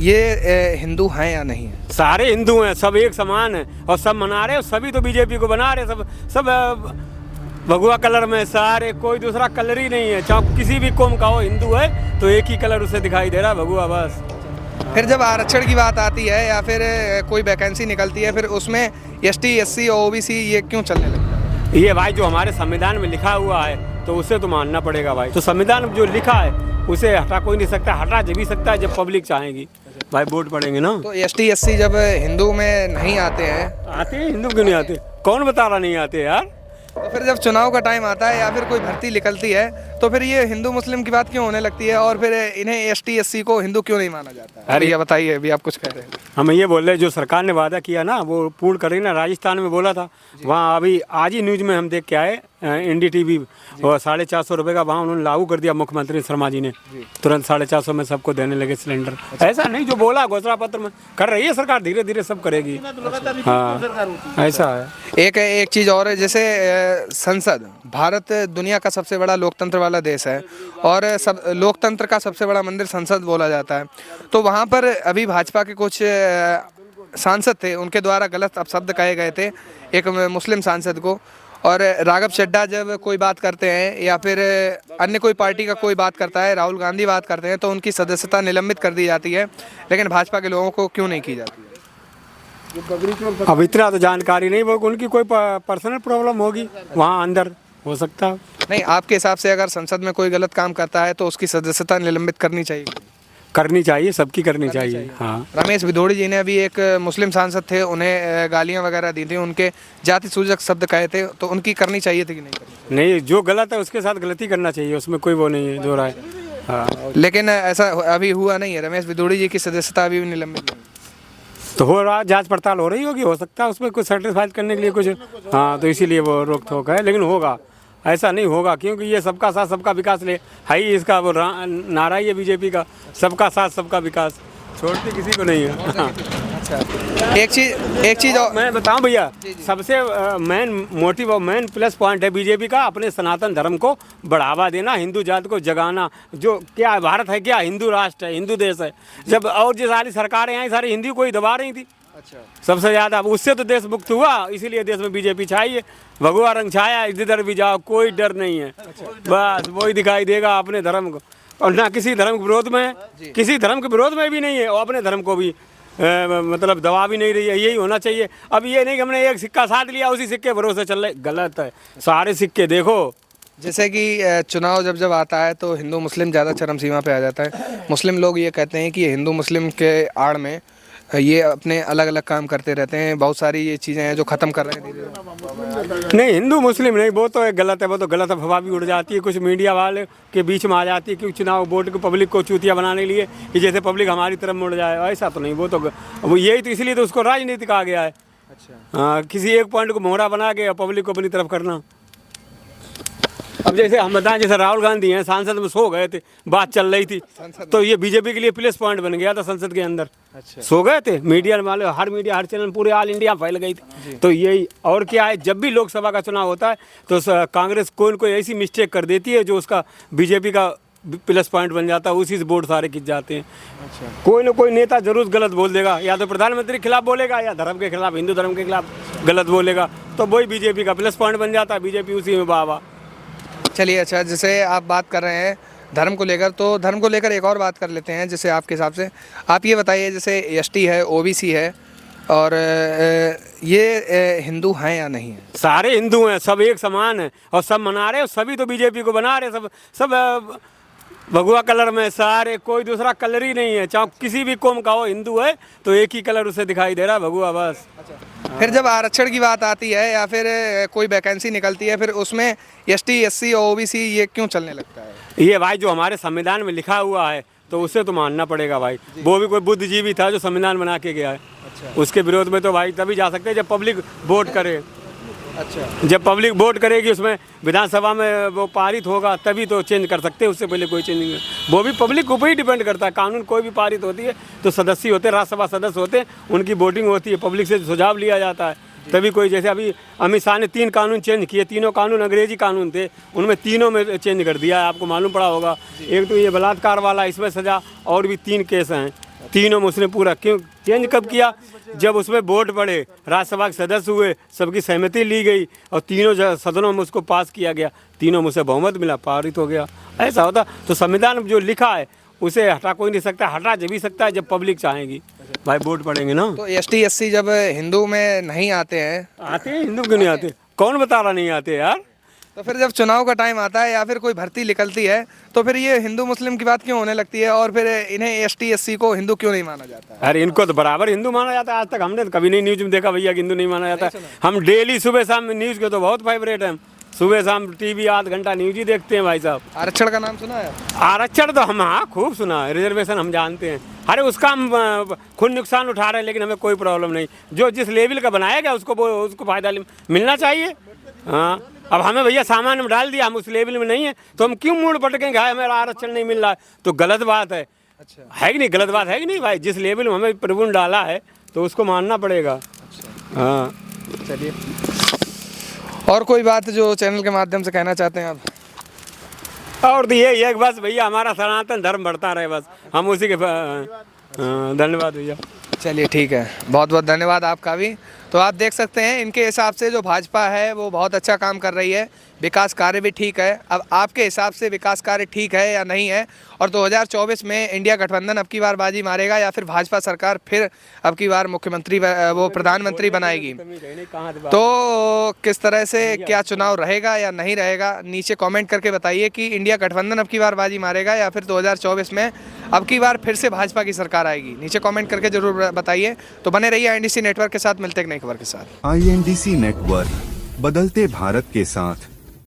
ये हिंदू हैं या नहीं है? सारे हिंदू हैं, सब एक समान है और सब मना रहे हैं, सभी तो बीजेपी को बना रहे हैं, सब भगवा कलर में सारे, कोई दूसरा कलर ही नहीं है। चाहे किसी भी कौम का हो, हिंदू है तो एक ही कलर उसे दिखाई दे रहा है, भगवा बस। फिर जब आरक्षण की बात आती है या फिर कोई वैकेंसी निकलती है, फिर उसमें एसटी, एससी और ओबीसी ये क्यों चलने लगता है? ये भाई जो हमारे संविधान में लिखा हुआ है तो उसे तो मानना पड़ेगा भाई। तो संविधान में जो लिखा है उसे हटा कोई नहीं सकता, हटा जब भी सकता है जब पब्लिक चाहेगी भाई, वोट पड़ेंगे ना। तो एसटी, एससी जब हिंदू में नहीं आते हैं, आते हैं हिंदू क्यों नहीं आते? कौन बता रहा नहीं आते यार? तो फिर जब चुनाव का टाइम आता है या फिर कोई भर्ती निकलती है तो फिर ये हिंदू मुस्लिम की बात क्यों होने लगती है और फिर इन्हें एसटी, एससी को हिंदू क्यों नहीं माना जाता है? अरे ये बताइए, अभी आप कुछ कह रहे हैं। हम ये बोल रहे हैं जो सरकार ने वादा किया ना वो पूर्ण करेगी ना। राजस्थान में बोला था, वहाँ अभी आज ही न्यूज़ में हम देख के आए, NDTV, और 450 रुपये का वहाँ उन्होंने लागू कर दिया मुख्यमंत्री शर्मा जी ने, तुरंत 450 में सबको देने लगे सिलेंडर। ऐसा नहीं जो बोला घोषणा पत्र में कर रही है सरकार, धीरे धीरे सब करेगी। हाँ ऐसा है। एक चीज़ और है, जैसे संसद, भारत दुनिया का सबसे बड़ा लोकतंत्र वाला देश है और सब लोकतंत्र का सबसे बड़ा मंदिर संसद बोला जाता है। तो वहाँ पर अभी भाजपा के कुछ सांसद थे, उनके द्वारा गलत अपशब्द कहे गए थे एक मुस्लिम सांसद को, और राघव चड्ढा जब कोई बात करते हैं या फिर अन्य कोई पार्टी का कोई बात करता है, राहुल गांधी बात करते हैं, तो उनकी सदस्यता निलंबित कर दी जाती है, लेकिन भाजपा के लोगों को क्यों नहीं की जाती है? अब इतना तो जानकारी नहीं, वो उनकी कोई पर्सनल प्रॉब्लम होगी वहाँ अंदर, हो सकता है। नहीं, आपके हिसाब से अगर संसद में कोई गलत काम करता है तो उसकी सदस्यता निलंबित करनी चाहिए? करनी चाहिए, सबकी करनी चाहिए। हाँ, रमेश भिदोड़ी जी ने अभी एक मुस्लिम सांसद थे, उन्हें गालियां वगैरह दी थी, उनके जाति सूचक शब्द कहे थे, तो उनकी करनी चाहिए थी कि नहीं करनी? नहीं, जो गलत है उसके साथ गलती करना चाहिए, उसमें कोई वो नहीं है, जो रहा है। हाँ, लेकिन ऐसा अभी हुआ नहीं है, रमेश भिदोड़ी जी की सदस्यता अभी भी निलंबित नहीं। तो हो रहा, जांच पड़ताल हो रही होगी, हो सकता है उसमें कुछ सर्टिफाई करने के लिए कुछ, हाँ, तो इसीलिए वो रोक टोक है, लेकिन होगा, ऐसा नहीं होगा, क्योंकि ये सबका साथ सबका विकास ले है ही, इसका वो नारा ही है बीजेपी का, सबका साथ सबका विकास, छोड़ती किसी को नहीं है। हाँ। अच्छा, एक चीज़ और मैं बताऊं भैया, सबसे मेन मोटिव और मेन प्लस पॉइंट है बीजेपी का अपने सनातन धर्म को बढ़ावा देना, हिंदू जाति को जगाना। जो क्या भारत है, क्या हिंदू राष्ट्र है, हिंदू देश है, जब और जो सारी सरकारें आई सारी हिंदू को ही दबा रही थी। अच्छा, सबसे ज़्यादा उससे तो देश मुक्त हुआ, इसीलिए देश में बीजेपी छाई है, भगवा रंग छाया, इधर भी जाओ कोई डर नहीं है। बस वही दिखाई देगा अपने धर्म को, और ना किसी धर्म के विरोध में, किसी धर्म के विरोध में भी नहीं है, और अपने धर्म को भी मतलब दबा भी नहीं रही है, यही होना चाहिए। अब ये नहीं कि हमने एक सिक्का साथ लिया उसी सिक्के भरोसे चल रहे, गलत है, सारे सिक्के देखो। जैसे कि चुनाव जब आता है तो हिंदू मुस्लिम ज़्यादा चरम सीमा पे आ जाता है। मुस्लिम लोग ये कहते हैं कि हिंदू मुस्लिम के आड़ में ये अपने अलग अलग काम करते रहते हैं, बहुत सारी ये चीज़ें हैं जो ख़त्म कर रहे हैं धीरे। नहीं, हिंदू मुस्लिम नहीं, वो तो एक गलत है, वो तो गलत अफवाह भी उड़ जाती है, कुछ मीडिया वाले के बीच में आ जाती है कि चुनाव वोट को पब्लिक को चूतिया बनाने के लिए कि जैसे पब्लिक हमारी तरफ मुड़ जाए, ऐसा तो नहीं, वो यही तो, इसलिए तो उसको राजनीति कहा गया है। अच्छा, हाँ, किसी एक पॉइंट को मोहरा बना के पब्लिक को अपनी तरफ करना। अब जैसे हम बताएं, जैसे राहुल गांधी हैं, सांसद में सो गए थे, बात चल रही थी, तो ये बीजेपी के लिए प्लस पॉइंट बन गया था संसद के अंदर। अच्छा, सो गए थे, मीडिया वाले, हर मीडिया, हर चैनल पूरे ऑल इंडिया फैल गई थी। तो यही, और क्या है, जब भी लोकसभा का चुनाव होता है तो कांग्रेस कोई न कोई ऐसी मिस्टेक कर देती है जो उसका बीजेपी का प्लस पॉइंट बन जाता है, उसी से वोट सारे खिंच जाते हैं। अच्छा, कोई ना कोई नेता जरूर गलत बोल देगा, या तो प्रधानमंत्री के खिलाफ बोलेगा या धर्म के खिलाफ, हिंदू धर्म के खिलाफ गलत बोलेगा, तो वही बीजेपी का प्लस पॉइंट बन जाता है, बीजेपी उसी में वाह। चलिए, अच्छा, जैसे आप बात कर रहे हैं धर्म को लेकर, तो धर्म को लेकर एक और बात कर लेते हैं। जैसे आपके हिसाब से आप ये बताइए, जैसे एसटी है, ओबीसी है, और ये हिंदू हैं या नहीं है? सारे हिंदू हैं, सब एक समान है और सब मना रहे हैं, सभी तो बीजेपी को बना रहे हैं, सब भगवा कलर में सारे, कोई दूसरा कलर ही नहीं है। चाहे किसी भी कौम का हो, हिंदू है तो एक ही कलर उसे दिखाई दे रहा है, भगवा बस। फिर जब आरक्षण की बात आती है या फिर कोई वैकेंसी निकलती है, फिर उसमें एसटी, एससी और ओबीसी ये क्यों चलने लगता है? ये भाई जो हमारे संविधान में लिखा हुआ है तो उसे तो मानना पड़ेगा भाई। वो भी कोई बुद्धिजीवी था जो संविधान बना के गया है। अच्छा। उसके विरोध में तो भाई तभी जा सकते हैं जब पब्लिक वोट करे। अच्छा, जब पब्लिक वोट करेगी, उसमें विधानसभा में वो पारित होगा, तभी तो चेंज कर सकते हैं, उससे पहले कोई चेंज नहीं है। वो भी पब्लिक के ऊपर ही डिपेंड करता है। कानून कोई भी पारित होती है तो सदस्य होते हैं, राज्यसभा सदस्य होते हैं, उनकी वोटिंग होती है, पब्लिक से सुझाव लिया जाता है, तभी कोई, जैसे अभी अमित शाह ने 3 कानून चेंज किए, तीनों कानून अंग्रेजी कानून थे, उनमें तीनों में चेंज कर दिया है, आपको मालूम पड़ा होगा। एक तो ये बलात्कार वाला, इसमें सजा, और भी 3 केस हैं, तीनों में उसने पूरा क्यों चेंज कब किया? जब उसमें वोट पड़े, राज्यसभा के सदस्य हुए, सबकी सहमति ली गई और तीनों सदनों में उसको पास किया गया, तीनों में उसे बहुमत मिला, पारित हो गया। ऐसा होता तो संविधान में जो लिखा है उसे हटा कोई नहीं सकता, हटा जब भी सकता है जब पब्लिक चाहेगी। भाई वोट पड़ेंगे ना। तो ST SC जब हिंदू में नहीं आते हैं, आते हैं, हिंदू क्यों नहीं आते? कौन बता रहा नहीं आते यार? तो फिर जब चुनाव का टाइम आता है या फिर कोई भर्ती निकलती है तो फिर ये हिंदू मुस्लिम की बात क्यों होने लगती है और फिर इन्हें ST SC को हिंदू क्यों नहीं माना जाता है? अरे इनको तो बराबर हिंदू माना जाता है। आज तक हमने तो कभी नहीं न्यूज में देखा भैया कि हिंदू नहीं माना जाता है। हम डेली सुबह शाम न्यूज के तो बहुत फेवरेट हैं। सुबह शाम टीवी आध घंटा न्यूज ही देखते हैं भाई साहब। आरक्षण का नाम सुना है? आरक्षण तो हम हाँ खूब सुना है, रिजर्वेशन हम जानते हैं। अरे उसका हम खुद नुकसान उठा रहे हैं लेकिन हमें कोई प्रॉब्लम नहीं। जो जिस लेवल का बनाया गया उसको फायदा मिलना चाहिए। हाँ, अब हमें भैया सामान में डाल दिया, हम उस लेवल में नहीं है तो हम क्यों मुड़ पटकेंगे? हमें आरक्षण नहीं मिल रहा है तो गलत बात है। अच्छा, है कि नहीं? गलत बात है कि नहीं भाई? जिस लेवल में हमें प्रभु ने डाला है तो उसको मानना पड़ेगा। हाँ चलिए, और कोई बात जो चैनल के माध्यम से कहना चाहते हैं आप? और तो ये है बस भैया हमारा सनातन धर्म बढ़ता रहे, बस हम उसी के धन्यवाद भैया। चलिए ठीक है, बहुत बहुत धन्यवाद आपका भी। तो आप देख सकते हैं इनके हिसाब से जो भाजपा है वो बहुत अच्छा काम कर रही है, विकास कार्य भी ठीक है। अब आपके हिसाब से विकास कार्य ठीक है या नहीं है, और 2024 में इंडिया गठबंधन अब की बार बाजी मारेगा या फिर भाजपा सरकार फिर अब की बार मुख्यमंत्री वो प्रधानमंत्री बनाएगी? तो किस तरह से क्या चुनाव रहेगा या नहीं रहेगा, नीचे कमेंट करके बताइए कि इंडिया गठबंधन अब की बार बाजी मारेगा या फिर 2024 में अब की बार फिर से भाजपा की सरकार आएगी। नीचे कमेंट करके जरूर बताइए। तो बने रहिए INDC नेटवर्क के साथ, मिलते हैं एक नई खबर के साथ। INDC नेटवर्क, बदलते भारत के साथ।